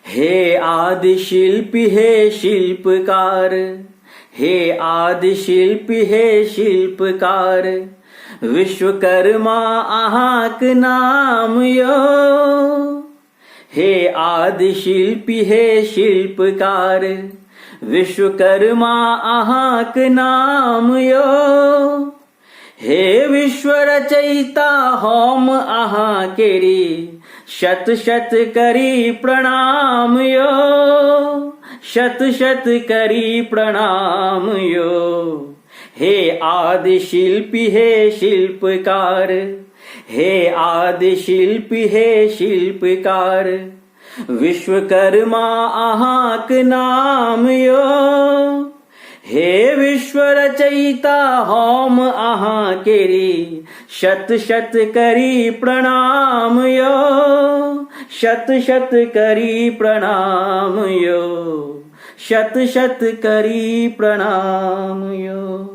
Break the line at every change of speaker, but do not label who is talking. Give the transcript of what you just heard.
हे आदि शिल्पी हे शिल्पकार, हे आदि शिल्पी हे शिल्पकार, विश्वकर्मा अहाँक नाम यो। हे आदि शिल्पी हे शिल्पकार, विश्वकर्मा अहाँक नाम यो। हे विश्व रचयिता हम अहाँ केरी, शत शत करी प्रणाम यो, शत शत करी प्रणाम यो। हे आदि शिल्पी हे शिल्पकार, हे आदि शिल्पी हे शिल्पकार, विश्वकर्मा अहाँक नाम यो। हे विश्व रचयिता हम अहाँ केरी, शत शत करी प्रणाम यो, शत शत करी प्रणाम यो, शत शत करी प्रणाम यो।